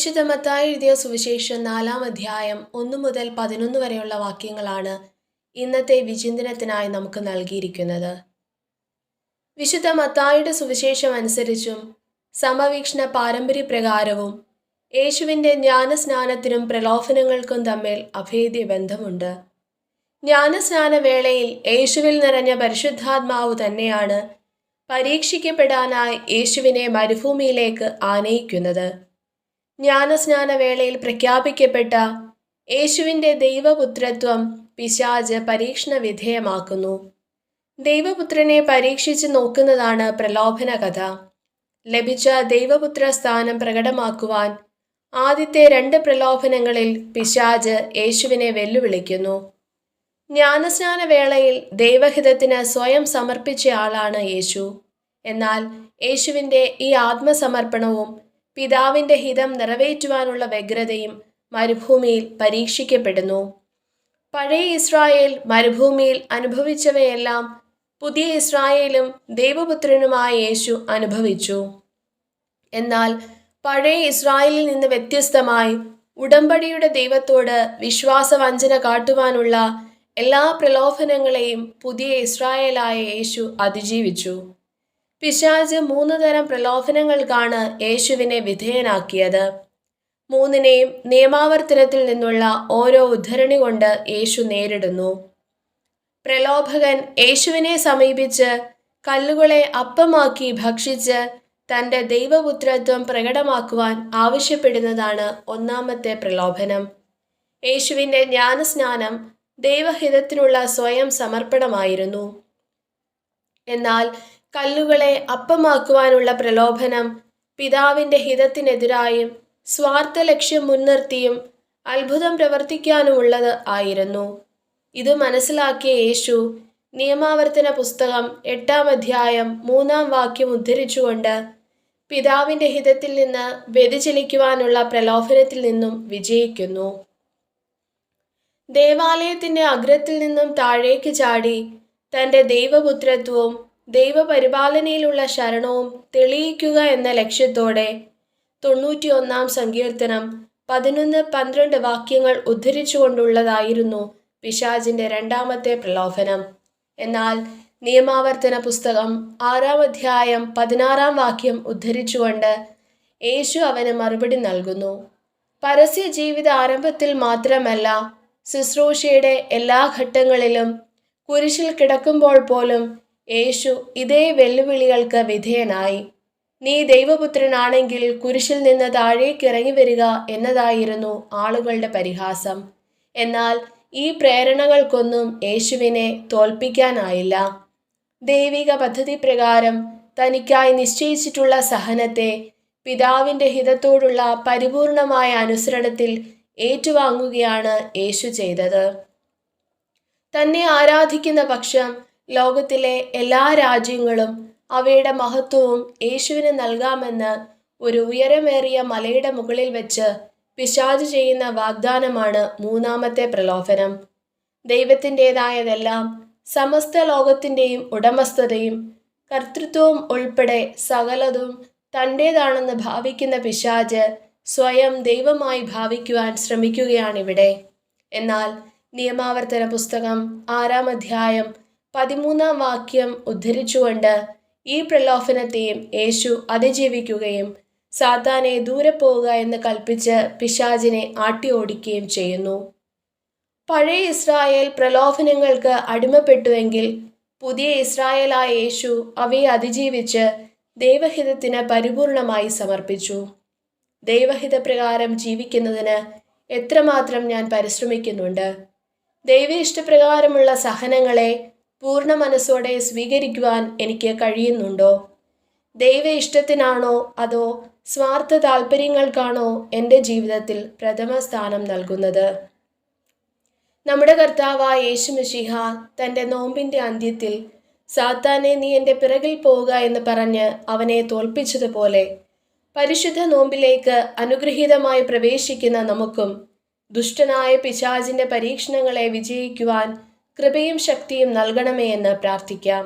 വിശുദ്ധ മത്തായി എഴുതിയ സുവിശേഷം 4-ാം അധ്യായം 1 മുതൽ 11 വരെയുള്ള വാക്യങ്ങളാണ് ഇന്നത്തെ വിചിന്തനത്തിനായി നമുക്ക് നൽകിയിരിക്കുന്നത്. വിശുദ്ധ മത്തായിയുടെ സുവിശേഷം അനുസരിച്ചും സമവീക്ഷണ പാരമ്പര്യപ്രകാരവും യേശുവിൻ്റെ ജ്ഞാനസ്നാനത്തിനും പ്രലോഭനങ്ങൾക്കും തമ്മിൽ അഭേദ്യ ബന്ധമുണ്ട്. ജ്ഞാനസ്നാന വേളയിൽ യേശുവിൽ നിറഞ്ഞ പരിശുദ്ധാത്മാവ് തന്നെയാണ് പരീക്ഷിക്കപ്പെടാനായി യേശുവിനെ മരുഭൂമിയിലേക്ക് ആനയിക്കുന്നത്. ജ്ഞാനസ്നാന വേളയിൽ പ്രഖ്യാപിക്കപ്പെട്ട യേശുവിൻ്റെ ദൈവപുത്രത്വം പിശാച് പരീക്ഷണ വിധേയമാക്കുന്നു. ദൈവപുത്രനെ പരീക്ഷിച്ച് നോക്കുന്നതാണ് പ്രലോഭന കഥ. ലഭിച്ച ദൈവപുത്ര സ്ഥാനം പ്രകടമാക്കുവാൻ ആദ്യത്തെ 2 പ്രലോഭനങ്ങളിൽ പിശാച് യേശുവിനെ വെല്ലുവിളിക്കുന്നു. ജ്ഞാനസ്നാന വേളയിൽ ദൈവഹിതത്തിന് സ്വയം സമർപ്പിച്ച ആളാണ് യേശു. എന്നാൽ യേശുവിൻ്റെ ഈ ആത്മസമർപ്പണവും പിതാവിൻ്റെ ഹിതം നിറവേറ്റുവാനുള്ള വ്യഗ്രതയും മരുഭൂമിയിൽ പരീക്ഷിക്കപ്പെടുന്നു. പഴയ ഇസ്രായേൽ മരുഭൂമിയിൽ അനുഭവിച്ചവയെല്ലാം പുതിയ ഇസ്രായേലും ദൈവപുത്രനുമായ യേശു അനുഭവിച്ചു. എന്നാൽ പഴയ ഇസ്രായേലിൽ നിന്ന് വ്യത്യസ്തമായി ഉടമ്പടിയുടെ ദൈവത്തോട് വിശ്വാസവഞ്ചന കാട്ടുവാനുള്ള എല്ലാ പ്രലോഭനങ്ങളെയും പുതിയ ഇസ്രായേലായ യേശു അതിജീവിച്ചു. പിശാച് 3 തരം പ്രലോഭനങ്ങൾക്കാണ് യേശുവിനെ വിധേയനാക്കിയത്. 3നെയും നിയമാവർത്തനത്തിൽ നിന്നുള്ള ഓരോ ഉദ്ധരണി കൊണ്ട് യേശു നേരിടുന്നു. പ്രലോഭകൻ യേശുവിനെ സമീപിച്ച് കല്ലുകളെ അപ്പമാക്കി ഭക്ഷിച്ച് തൻ്റെ ദൈവപുത്രത്വം പ്രകടമാക്കുവാൻ ആവശ്യപ്പെടുന്നതാണ് 1ാമത്തെ പ്രലോഭനം. യേശുവിൻ്റെ ജ്ഞാനസ്നാനം ദൈവഹിതത്തിനുള്ള സ്വയം സമർപ്പണമായിരുന്നു. എന്നാൽ കല്ലുകളെ അപ്പമാക്കുവാനുള്ള പ്രലോഭനം പിതാവിൻ്റെ ഹിതത്തിനെതിരായും സ്വാർത്ഥ ലക്ഷ്യം മുൻനിർത്തിയും അത്ഭുതം പ്രവർത്തിക്കാനുമുള്ളത് ആയിരുന്നു. ഇത് മനസ്സിലാക്കിയ യേശു നിയമാവർത്തന പുസ്തകം 8-ാം അധ്യായം 3-ാം വാക്യം ഉദ്ധരിച്ചുകൊണ്ട് പിതാവിൻ്റെ ഹിതത്തിൽ നിന്ന് വ്യതിചലിക്കുവാനുള്ള പ്രലോഭനത്തിൽ നിന്നും വിജയിക്കുന്നു. ദേവാലയത്തിൻ്റെ അഗ്രത്തിൽ നിന്നും താഴേക്ക് ചാടി തൻ്റെ ദൈവപുത്രത്വവും ദൈവപരിപാലനയിലുള്ള ശരണവും തെളിയിക്കുക എന്ന ലക്ഷ്യത്തോടെ 91-ാം സങ്കീർത്തനം 11-12 വാക്യങ്ങൾ ഉദ്ധരിച്ചുകൊണ്ടുള്ളതായിരുന്നു പിശാചിൻ്റെ 2ാമത്തെ പ്രലോഭനം. എന്നാൽ നിയമാവർത്തന പുസ്തകം 6-ാം അധ്യായം 16-ാം വാക്യം ഉദ്ധരിച്ചുകൊണ്ട് യേശു അവന് മറുപടി നൽകുന്നു. പരസ്യ ജീവിത ആരംഭത്തിൽ മാത്രമല്ല, ശുശ്രൂഷയുടെ എല്ലാ ഘട്ടങ്ങളിലും കുരിശിൽ കിടക്കുമ്പോൾ പോലും യേശു ഇതേ വെല്ലുവിളികൾക്ക് വിധേയനായി. നീ ദൈവപുത്രനാണെങ്കിൽ കുരിശിൽ നിന്ന് താഴേക്ക് ഇറങ്ങി വരിക എന്നതായിരുന്നു ആളുകളുടെ പരിഹാസം. എന്നാൽ ഈ പ്രേരണകൾക്കൊന്നും യേശുവിനെ തോൽപ്പിക്കാനായില്ല. ദൈവിക പദ്ധതി പ്രകാരം തനിക്കായി നിശ്ചയിച്ചിട്ടുള്ള സഹനത്തെ പിതാവിൻ്റെ ഹിതത്തോടുള്ള പരിപൂർണമായ അനുസരണത്തിൽ ഏറ്റുവാങ്ങുകയാണ് യേശു ചെയ്തത്. തന്നെ ആരാധിക്കുന്ന പക്ഷം ലോകത്തിലെ എല്ലാ രാജ്യങ്ങളും അവയുടെ മഹത്വവും യേശുവിന് നൽകാമെന്ന് ഒരു ഉയരമേറിയ മലയുടെ മുകളിൽ വെച്ച് പിശാച് ചെയ്യുന്ന വാഗ്ദാനമാണ് 3ാമത്തെ പ്രലോഭനം. ദൈവത്തിൻ്റെതായതെല്ലാം, സമസ്ത ലോകത്തിൻ്റെയും ഉടമസ്ഥതയും കർത്തൃത്വവും ഉൾപ്പെടെ സകലതും തൻ്റേതാണെന്ന് ഭാവിക്കുന്ന പിശാച് സ്വയം ദൈവമായി ഭാവിക്കുവാൻ ശ്രമിക്കുകയാണിവിടെ. എന്നാൽ നിയമാവർത്തന പുസ്തകം 6-ാം അധ്യായം 13-ാം വാക്യം ഉദ്ധരിച്ചുകൊണ്ട് ഈ പ്രലോഭനത്തെയും യേശു അതിജീവിക്കുകയും സാത്താനെ ദൂരെ പോവുക എന്ന് കൽപ്പിച്ച് പിശാചിനെ ആട്ടി ഓടിക്കുകയും ചെയ്യുന്നു. പഴയ ഇസ്രായേൽ പ്രലോഭനങ്ങൾക്ക് അടിമപ്പെട്ടുവെങ്കിൽ പുതിയ ഇസ്രായേലായ യേശു അവയെ അതിജീവിച്ച് ദൈവഹിതത്തിന് പരിപൂർണമായി സമർപ്പിച്ചു. ദൈവഹിതപ്രകാരം ജീവിക്കുന്നതിന് എത്രമാത്രം ഞാൻ പരിശ്രമിക്കുന്നുണ്ട്? ദൈവ ഇഷ്ടപ്രകാരമുള്ള സഹനങ്ങളെ പൂർണ്ണ മനസ്സോടെ സ്വീകരിക്കുവാൻ എനിക്ക് കഴിയുന്നുണ്ടോ? ദൈവ ഇഷ്ടത്തിനാണോ അതോ സ്വാർത്ഥ താല്പര്യങ്ങൾക്കാണോ എൻ്റെ ജീവിതത്തിൽ പ്രഥമ സ്ഥാനം നൽകുന്നത്? നമ്മുടെ കർത്താവായ യേശു മിശിഹ തൻ്റെ നോമ്പിൻ്റെ അന്ത്യത്തിൽ സാത്താനെ നീ എൻ്റെ പിറകിൽ പോവുക എന്ന് പറഞ്ഞ് അവനെ തോൽപ്പിച്ചതുപോലെ പരിശുദ്ധ നോമ്പിലേക്ക് അനുഗ്രഹീതമായി പ്രവേശിക്കുന്ന നമുക്കും ദുഷ്ടനായ പിശാചിൻ്റെ പരീക്ഷണങ്ങളെ വിജയിക്കുവാൻ കൃപയും ശക്തിയും നൽകണമേ എന്ന് പ്രാർത്ഥിക്കാം.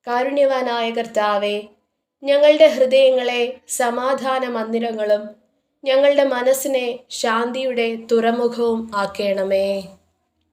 കാരുണ്യവാനായ കർത്താവേ, ഞങ്ങളുടെ ഹൃദയങ്ങളെ സമാധാന മന്ദിരങ്ങളും ഞങ്ങളുടെ മനസ്സിനെ ശാന്തിയുടെ തുറമുഖവും ആക്കണമേ.